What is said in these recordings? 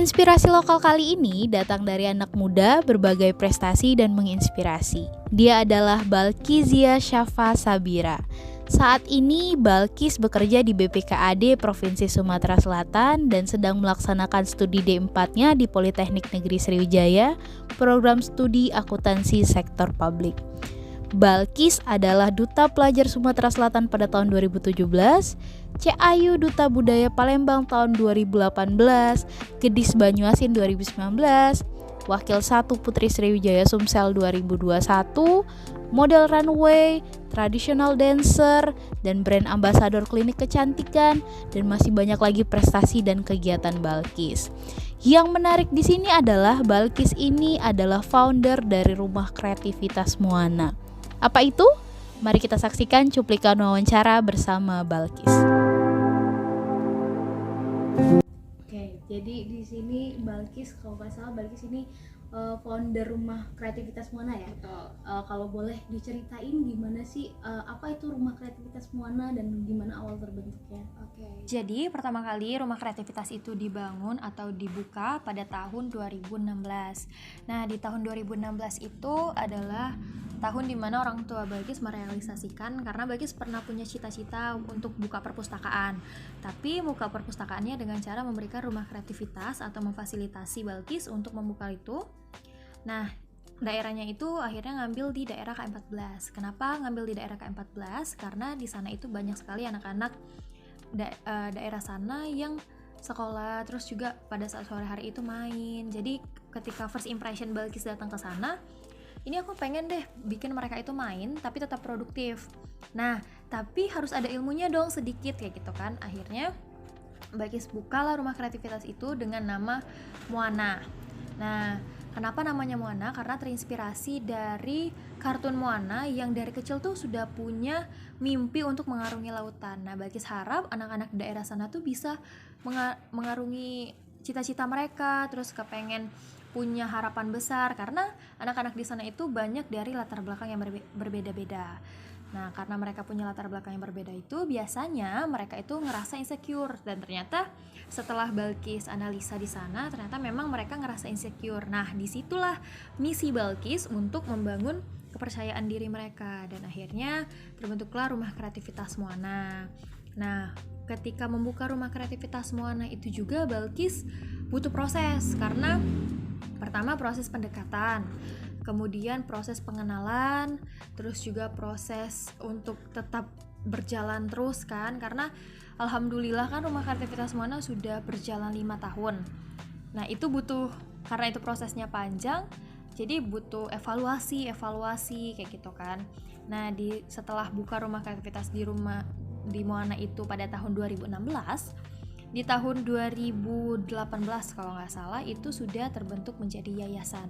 Inspirasi lokal kali ini datang dari anak muda berbagai prestasi dan menginspirasi. Dia adalah Balkizia Syafa Sabira. Saat ini Balkis bekerja di BPKAD Provinsi Sumatera Selatan dan sedang melaksanakan studi D4-nya di Politeknik Negeri Sriwijaya, program studi akuntansi sektor publik. Balkis adalah Duta Pelajar Sumatera Selatan pada tahun 2017, Ayu Duta Budaya Palembang tahun 2018, Gedis Banyuasin 2019, Wakil 1 Putri Sriwijaya Sumsel 2021, model runway, traditional dancer, dan brand ambassador klinik kecantikan, dan masih banyak lagi prestasi dan kegiatan Balkis. Yang menarik di sini adalah Balkis ini adalah founder dari Rumah Kreativitas Moana. Apa itu? Mari kita saksikan cuplikan wawancara bersama Balkis. Oke, jadi di sini Balkis, kalau nggak salah Balkis ini founder Rumah Kreativitas Moana ya. Kalau boleh diceritain gimana sih apa itu Rumah Kreativitas Moana dan gimana awal terbentuknya? Oke. Jadi pertama kali Rumah Kreativitas itu dibangun atau dibuka pada tahun 2016. Nah, di tahun 2016 itu adalah tahun dimana orang tua Balkis merealisasikan, karena Balkis pernah punya cita-cita untuk buka perpustakaan, tapi buka perpustakaannya dengan cara memberikan rumah kreativitas atau memfasilitasi Balkis untuk membuka itu. Nah, daerahnya itu akhirnya ngambil di daerah K14. Kenapa ngambil di daerah K14? Karena di sana itu banyak sekali anak-anak daerah sana yang sekolah, terus juga pada saat sore hari itu main. Jadi ketika first impression Balkis datang ke sana, ini aku pengen deh bikin mereka itu main tapi tetap produktif. Nah, tapi harus ada ilmunya dong sedikit kayak gitu kan. Akhirnya Balkis bukalah Rumah Kreativitas itu dengan nama Moana. Nah, kenapa namanya Moana? Karena terinspirasi dari kartun Moana yang dari kecil tuh sudah punya mimpi untuk mengarungi lautan. Nah, Balkis harap anak-anak daerah sana tuh bisa mengarungi cita-cita mereka, terus kepengen punya harapan besar, karena anak-anak di sana itu banyak dari latar belakang yang berbeda-beda. Nah, karena mereka punya latar belakang yang berbeda itu, biasanya mereka itu ngerasa insecure, dan ternyata setelah Balkis analisa di sana, ternyata memang mereka ngerasa insecure. Nah, disitulah misi Balkis untuk membangun kepercayaan diri mereka, dan akhirnya terbentuklah Rumah Kreativitas Moana. Nah, ketika membuka Rumah Kreativitas Moana itu juga Balkis butuh proses, karena pertama proses pendekatan, kemudian proses pengenalan, terus juga proses untuk tetap berjalan terus kan, karena alhamdulillah kan Rumah Kreativitas Moana sudah berjalan 5 tahun. Nah, itu butuh, karena itu prosesnya panjang, jadi butuh evaluasi kayak gitu kan. Nah, setelah buka Rumah Kreativitas di Moana itu pada tahun 2016, di tahun 2018 kalau nggak salah itu sudah terbentuk menjadi yayasan.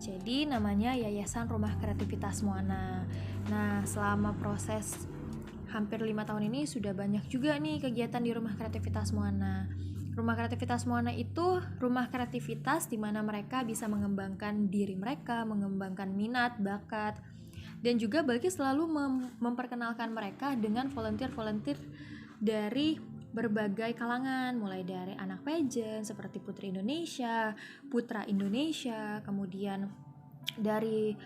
Jadi namanya Yayasan Rumah Kreativitas Moana. Nah, selama proses hampir 5 tahun ini sudah banyak juga nih kegiatan di Rumah Kreativitas Moana. Rumah Kreativitas Moana itu rumah kreativitas di mana mereka bisa mengembangkan diri mereka, mengembangkan minat, bakat, dan juga Balkis selalu memperkenalkan mereka dengan volunteer dari berbagai kalangan, mulai dari anak pageant seperti Putri Indonesia, Putra Indonesia, kemudian dari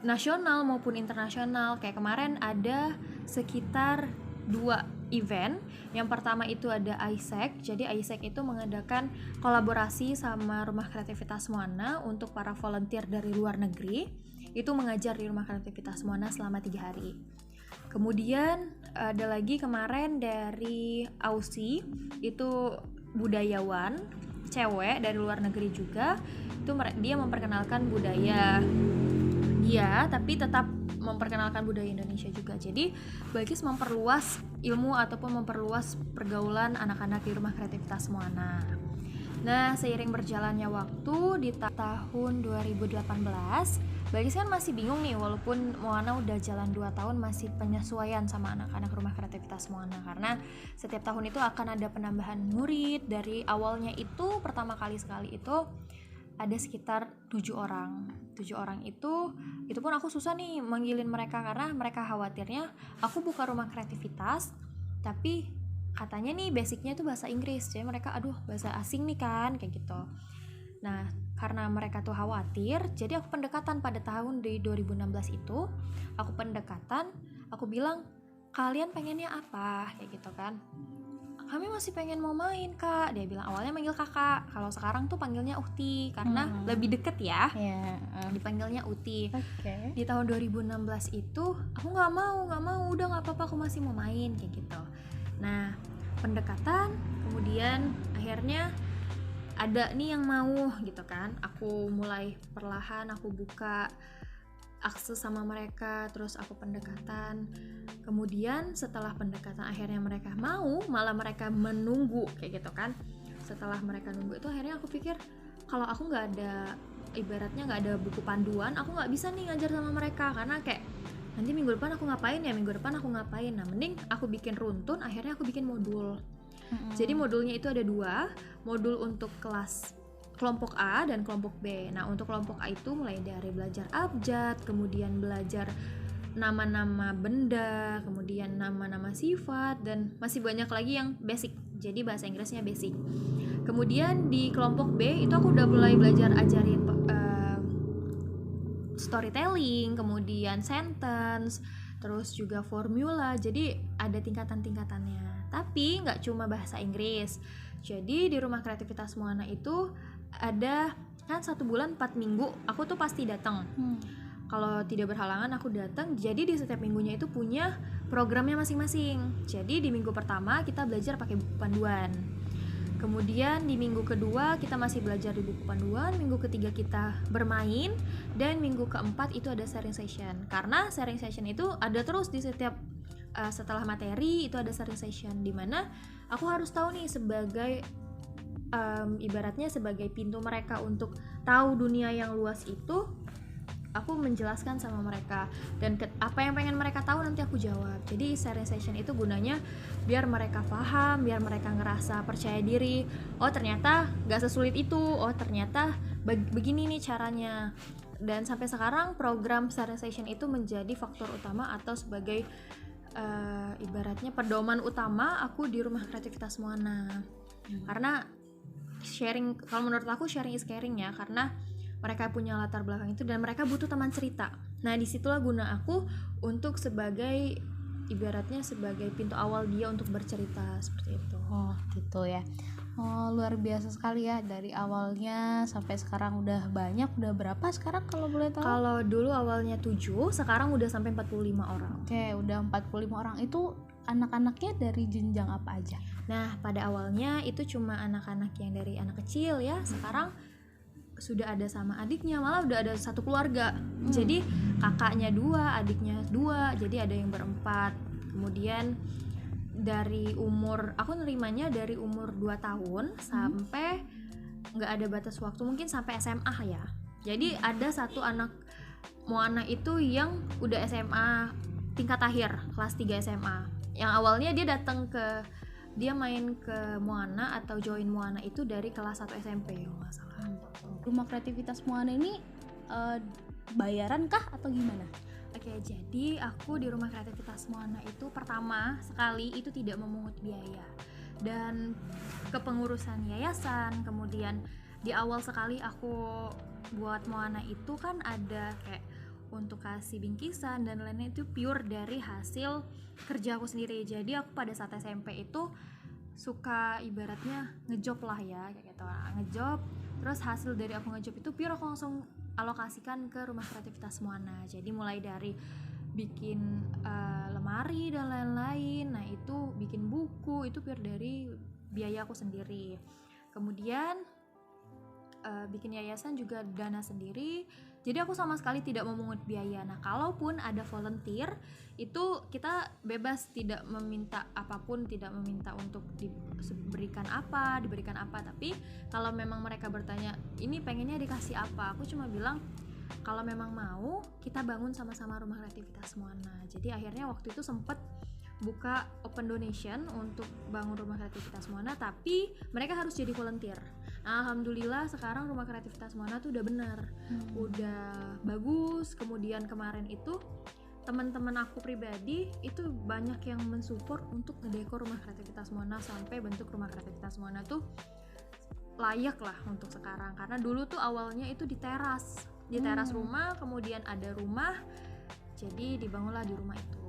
nasional maupun internasional. Kayak kemarin ada sekitar 2 event. Yang pertama itu ada AIESEC. Jadi AIESEC itu mengadakan kolaborasi sama Rumah Kreativitas Moana untuk para volunteer dari luar negeri. Itu mengajar di Rumah Kreativitas Moana selama 3 hari. Kemudian ada lagi kemarin dari Aussie, itu budayawan cewek dari luar negeri juga. Itu dia memperkenalkan budaya dia, tapi tetap memperkenalkan budaya Indonesia juga. Jadi Balkis memperluas ilmu ataupun memperluas pergaulan anak-anak di Rumah Kreativitas Moana. Nah, seiring berjalannya waktu di tahun 2018, Balkis kan masih bingung nih, walaupun Moana udah jalan 2 tahun, masih penyesuaian sama anak-anak Rumah Kreativitas Moana, karena setiap tahun itu akan ada penambahan murid. Dari awalnya itu pertama kali sekali itu ada sekitar 7 orang. 7 orang itu pun aku susah nih manggilin mereka, karena mereka khawatirnya aku buka rumah kreativitas tapi katanya nih basicnya tuh bahasa Inggris, jadi mereka aduh bahasa asing nih kan kayak gitu. Nah karena mereka tuh khawatir, jadi aku pendekatan pada tahun di 2016 itu, aku pendekatan, aku bilang kalian pengennya apa kayak gitu kan. Kami masih pengen mau main kak, dia bilang. Awalnya manggil kakak, kalau sekarang tuh panggilnya Uhti karena lebih deket ya, dipanggilnya Uhti. Di tahun 2016 itu aku nggak mau, udah nggak apa-apa, aku masih mau main kayak gitu. Nah pendekatan, kemudian akhirnya ada nih yang mau gitu kan. Aku mulai perlahan aku buka akses sama mereka, terus aku pendekatan. Kemudian setelah pendekatan akhirnya mereka mau, malah mereka menunggu kayak gitu kan. Setelah mereka nunggu itu akhirnya aku pikir kalau aku nggak ada, ibaratnya nggak ada buku panduan, aku nggak bisa nih ngajar sama mereka, karena kayak nanti minggu depan aku ngapain ya, minggu depan aku ngapain. Nah mending aku bikin runtun, akhirnya aku bikin modul. Jadi modulnya itu ada 2, modul untuk kelas kelompok A dan kelompok B. Nah untuk kelompok A itu mulai dari belajar abjad, kemudian belajar nama-nama benda, kemudian nama-nama sifat, dan masih banyak lagi yang basic, jadi bahasa Inggrisnya basic. Kemudian di kelompok B itu aku udah mulai belajar ajarin storytelling, kemudian sentence, terus juga formula, jadi ada tingkatan-tingkatannya. Tapi nggak cuma bahasa Inggris, jadi di Rumah Kreativitas Moana itu ada kan 1 bulan 4 minggu aku tuh pasti datang. Kalau tidak berhalangan aku datang. Jadi di setiap minggunya itu punya programnya masing-masing. Jadi di minggu pertama kita belajar pakai buku panduan, kemudian di minggu kedua kita masih belajar di buku panduan, minggu ketiga kita bermain, dan minggu keempat itu ada sharing session. Karena sharing session itu ada terus di setiap setelah materi itu ada sharing session, dimana aku harus tahu nih sebagai ibaratnya sebagai pintu mereka untuk tahu dunia yang luas itu, aku menjelaskan sama mereka, dan apa yang pengen mereka tahu nanti aku jawab. Jadi sharing session itu gunanya biar mereka paham, biar mereka ngerasa percaya diri. Oh ternyata gak sesulit itu, oh ternyata begini nih caranya. Dan sampai sekarang program sharing session itu menjadi faktor utama atau sebagai ibaratnya pedoman utama aku di Rumah Kreativitas Moana. Karena sharing, kalau menurut aku sharing is caring ya, karena mereka punya latar belakang itu dan mereka butuh teman cerita. Nah disitulah guna aku untuk sebagai ibaratnya sebagai pintu awal dia untuk bercerita seperti itu. Oh gitu ya. Oh luar biasa sekali ya, dari awalnya sampai sekarang udah banyak. Udah berapa sekarang kalau boleh tahu? Kalau dulu awalnya 7, sekarang udah sampai 45 orang. Oke, udah 45 orang. Itu anak-anaknya dari jenjang apa aja? Nah pada awalnya itu cuma anak-anak yang dari anak kecil ya. Sekarang sudah ada sama adiknya, malah udah ada satu keluarga. Jadi kakaknya 2, adiknya 2, jadi ada yang berempat. Kemudian dari umur, aku nerimanya dari umur 2 tahun sampai nggak ada batas waktu, mungkin sampai SMA ya. Jadi ada satu anak Moana itu yang udah SMA tingkat akhir, kelas 3 SMA. Yang awalnya dia main ke Moana atau join Moana itu dari kelas 1 SMP kalau nggak salah. Rumah Kreativitas Moana ini bayaran kah atau gimana? Oke, jadi aku di Rumah Kreativitas Moana itu pertama sekali itu tidak memungut biaya. Dan kepengurusan yayasan, kemudian di awal sekali aku buat Moana itu kan ada kayak untuk kasih bingkisan dan lainnya, itu pure dari hasil kerja aku sendiri. Jadi aku pada saat SMP itu suka ibaratnya ngejob lah ya, kayak gitu, ngejob. Terus hasil dari aku ngejob itu pure aku langsung alokasikan ke Rumah Kreativitas Moana. Jadi mulai dari bikin lemari dan lain-lain, nah itu bikin buku, itu pure dari biaya aku sendiri. Kemudian bikin yayasan juga dana sendiri. Jadi aku sama sekali tidak memungut biaya. Nah kalaupun ada volunteer itu kita bebas, tidak meminta apapun, tidak meminta untuk diberikan apa. Tapi kalau memang mereka bertanya ini pengennya dikasih apa, aku cuma bilang kalau memang mau kita bangun sama-sama Rumah Kreativitas Moana. Jadi akhirnya waktu itu sempet buka open donation untuk bangun Rumah Kreativitas Moana, tapi mereka harus jadi volunteer. Nah, alhamdulillah sekarang Rumah Kreativitas Moana tuh udah benar, udah bagus. Kemudian kemarin itu teman-teman aku pribadi itu banyak yang mensupport untuk ngedekor rumah kreativitas Mona, sampai bentuk rumah kreativitas Mona tuh layak lah untuk sekarang. Karena dulu tuh awalnya itu di teras rumah, kemudian ada rumah, jadi dibangunlah di rumah itu.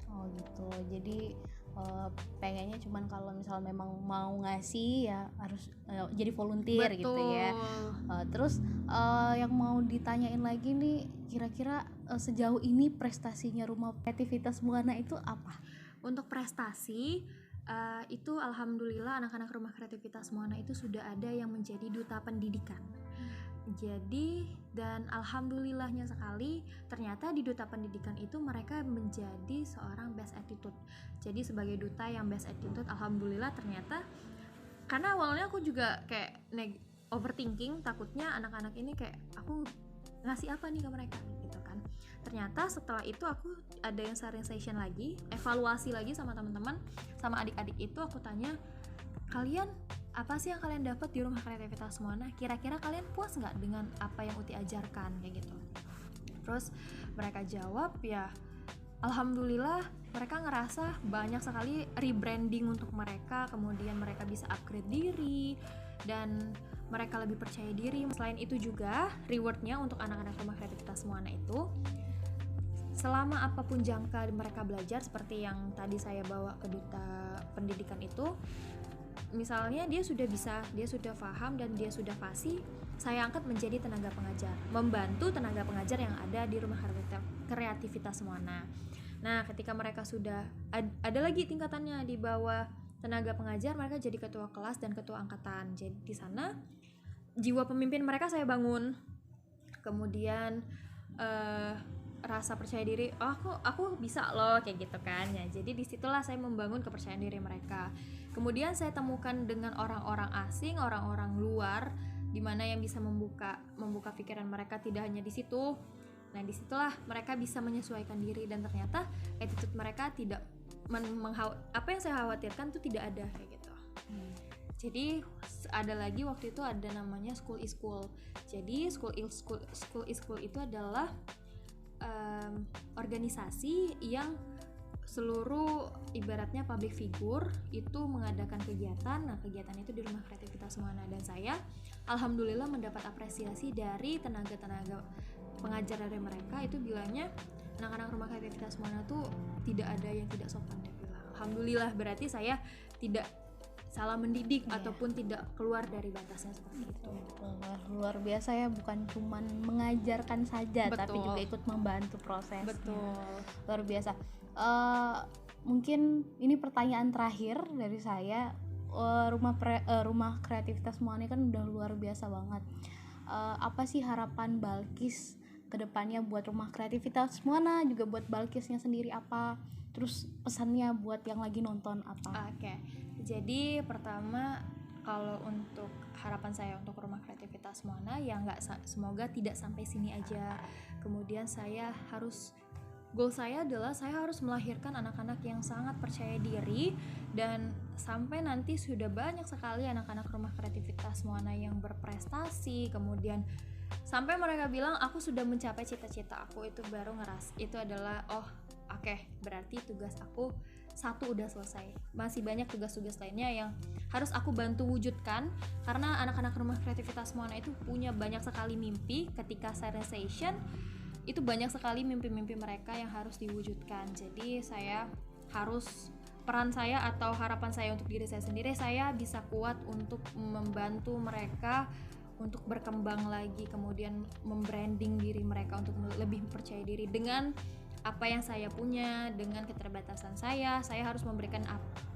Oh gitu. Jadi pengennya cuman kalau misal memang mau ngasih ya harus jadi volunteer. Betul. Gitu ya. Terus yang mau ditanyain lagi nih, kira-kira sejauh ini prestasinya rumah kreativitas Moana itu apa? Untuk prestasi itu alhamdulillah anak-anak rumah kreativitas Moana itu sudah ada yang menjadi duta pendidikan. Jadi, dan alhamdulillahnya sekali ternyata di duta pendidikan itu mereka menjadi seorang best attitude. Jadi sebagai duta yang best attitude, alhamdulillah ternyata, karena awalnya aku juga kayak overthinking, takutnya anak-anak ini kayak aku ngasih apa nih ke mereka gitu kan. Ternyata setelah itu aku ada yang sharing session lagi, evaluasi lagi sama teman-teman, sama adik-adik itu aku tanya, kalian apa sih yang kalian dapat di rumah kreativitas Moana? Kira-kira kalian puas nggak dengan apa yang Uti ajarkan kayak gitu? Terus mereka jawab ya, alhamdulillah mereka ngerasa banyak sekali rebranding untuk mereka, kemudian mereka bisa upgrade diri dan mereka lebih percaya diri. Selain itu juga rewardnya untuk anak-anak rumah kreativitas Moana itu, selama apapun jangka mereka belajar, seperti yang tadi saya bawa ke duta pendidikan itu, misalnya dia sudah bisa, dia sudah paham dan dia sudah fasih, saya angkat menjadi tenaga pengajar, membantu tenaga pengajar yang ada di rumah kreativitas Moana. Nah, ketika mereka sudah ada lagi tingkatannya di bawah tenaga pengajar, mereka jadi ketua kelas dan ketua angkatan. Jadi di sana jiwa pemimpin mereka saya bangun. Kemudian rasa percaya diri, aku bisa loh kayak gitu kan ya. Jadi disitulah saya membangun kepercayaan diri mereka. Kemudian saya temukan dengan orang-orang asing, orang-orang luar, di mana yang bisa membuka pikiran mereka tidak hanya di situ. Nah disitulah mereka bisa menyesuaikan diri, dan ternyata attitude mereka tidak apa yang saya khawatirkan itu tidak ada kayak gitu. Jadi ada lagi waktu itu ada namanya School is School. Jadi School is School itu adalah organisasi yang seluruh ibaratnya public figure itu mengadakan kegiatan. Nah kegiatan itu di rumah kreativitas Moana, dan saya alhamdulillah mendapat apresiasi dari tenaga-tenaga pengajar dari mereka. Itu bilangnya anak-anak rumah kreativitas Moana tuh tidak ada yang tidak sopan, dia bilang. Alhamdulillah, berarti saya tidak salah mendidik ataupun tidak keluar dari batasnya seperti itu. Luar biasa ya, bukan cuman mengajarkan saja, tapi juga ikut membantu prosesnya. Betul. Luar biasa. Mungkin ini pertanyaan terakhir dari saya. Rumah kreativitas Moana kan udah luar biasa banget. Apa sih harapan Balkis kedepannya buat rumah kreativitas Moana, juga buat Balkisnya sendiri apa? Terus pesannya buat yang lagi nonton apa? Oke. Jadi pertama, kalau untuk harapan saya untuk rumah kreativitas Moana ya semoga tidak sampai sini aja. Kemudian goal saya adalah saya harus melahirkan anak-anak yang sangat percaya diri, dan sampai nanti sudah banyak sekali anak-anak rumah kreativitas Moana yang berprestasi, kemudian sampai mereka bilang aku sudah mencapai cita-cita aku, itu baru itu adalah oke, berarti tugas aku satu udah selesai. Masih banyak tugas-tugas lainnya yang harus aku bantu wujudkan, karena anak-anak rumah kreativitas Moana itu punya banyak sekali mimpi. Ketika serialization itu banyak sekali mimpi-mimpi mereka yang harus diwujudkan. Jadi peran saya atau harapan saya untuk diri saya sendiri, saya bisa kuat untuk membantu mereka untuk berkembang lagi, kemudian membranding diri mereka untuk lebih percaya diri dengan apa yang saya punya. Dengan keterbatasan saya harus memberikan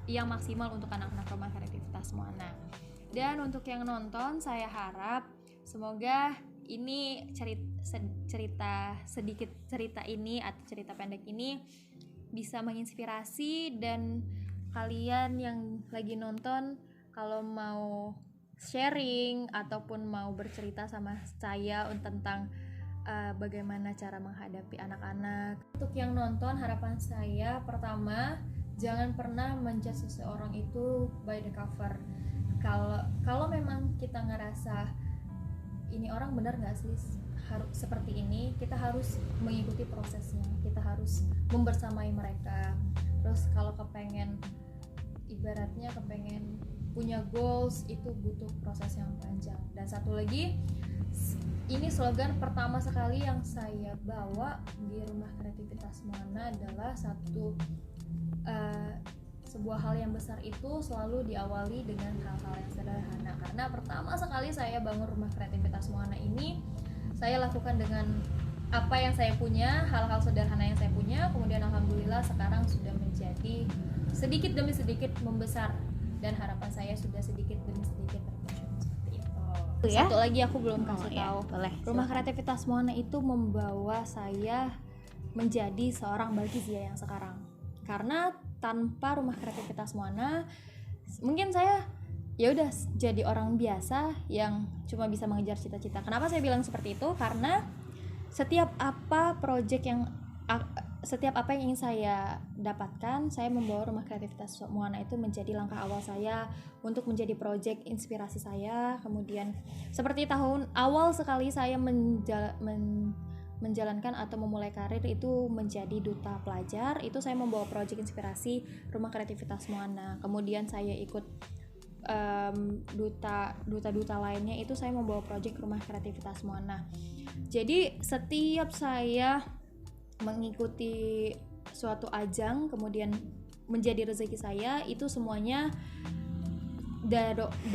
yang maksimal untuk anak-anak rumah kreativitas Moana. Dan untuk yang nonton, saya harap semoga ini cerita ini atau cerita pendek ini bisa menginspirasi, dan kalian yang lagi nonton kalau mau sharing ataupun mau bercerita sama saya tentang bagaimana cara menghadapi anak-anak. Untuk yang nonton, harapan saya pertama, jangan pernah menjudge seseorang itu by the cover. Kalau memang kita ngerasa ini orang benar nggak sih harus seperti ini, kita harus mengikuti prosesnya, kita harus membersamai mereka. Terus kalau ibaratnya kepengen punya goals itu butuh proses yang panjang. Dan satu lagi, ini slogan pertama sekali yang saya bawa di Rumah Kreativitas Moana adalah sebuah hal yang besar itu selalu diawali dengan hal-hal yang sederhana. Karena pertama sekali saya bangun Rumah Kreativitas Moana ini, saya lakukan dengan apa yang saya punya, hal-hal sederhana yang saya punya. Kemudian alhamdulillah sekarang sudah menjadi sedikit demi sedikit membesar, dan harapan saya sudah sedikit demi sedikit terwujud seperti itu. Ya? Satu lagi aku belum kasih tahu. Boleh. Rumah Kreativitas Moana itu membawa saya menjadi seorang Balkizia yang sekarang. Karena tanpa Rumah Kreativitas Moana, mungkin saya ya udah jadi orang biasa yang cuma bisa mengejar cita-cita. Kenapa saya bilang seperti itu? Karena setiap apa yang ingin saya dapatkan, saya membawa Rumah Kreativitas Moana itu menjadi langkah awal saya untuk menjadi proyek inspirasi saya. Kemudian seperti tahun awal sekali saya menjalankan atau memulai karir itu menjadi duta pelajar, itu saya membawa proyek inspirasi Rumah Kreativitas Moana. Kemudian saya ikut duta lainnya, itu saya membawa proyek Rumah Kreativitas Moana. Jadi setiap saya mengikuti suatu ajang kemudian menjadi rezeki saya, itu semuanya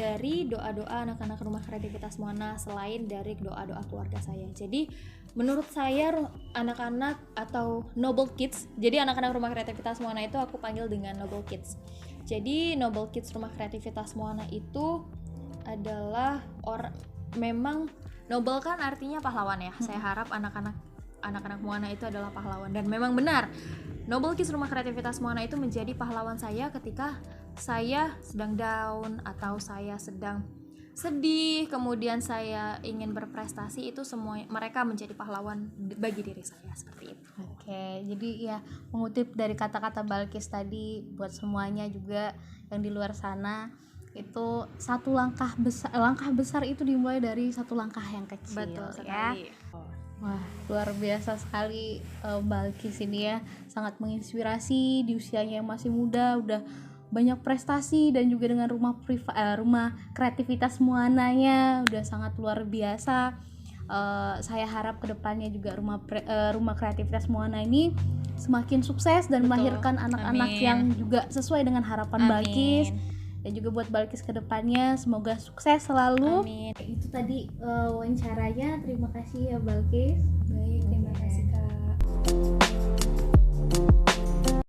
dari doa-doa anak-anak Rumah Kreativitas Moana, selain dari doa-doa keluarga saya. Jadi menurut saya anak-anak atau Noble Kids, jadi anak-anak Rumah Kreativitas Moana itu aku panggil dengan Noble Kids. Jadi Noble Kids Rumah Kreativitas Moana itu adalah memang noble kan artinya pahlawan ya. Saya harap anak-anak Moana itu adalah pahlawan, dan memang benar Noble Kids Rumah Kreativitas Moana itu menjadi pahlawan saya ketika saya sedang down atau saya sedang sedih, kemudian saya ingin berprestasi, itu semua mereka menjadi pahlawan bagi diri saya seperti itu. Oke, jadi ya mengutip dari kata-kata Balkis tadi, buat semuanya juga yang di luar sana, itu satu langkah besar itu dimulai dari satu langkah yang kecil. Betul sekali. Wah, luar biasa sekali Balkis ini ya, sangat menginspirasi di usianya yang masih muda, udah banyak prestasi, dan juga dengan rumah kreativitas Moananya udah sangat luar biasa. Saya harap kedepannya juga rumah kreativitas Moana ini semakin sukses dan melahirkan anak-anak yang juga sesuai dengan harapan Balkis. Dan juga buat Balkis kedepannya semoga sukses selalu. Amin. Itu tadi wawancaranya. Terima kasih ya Balkis. Baik, terima kasih Kak.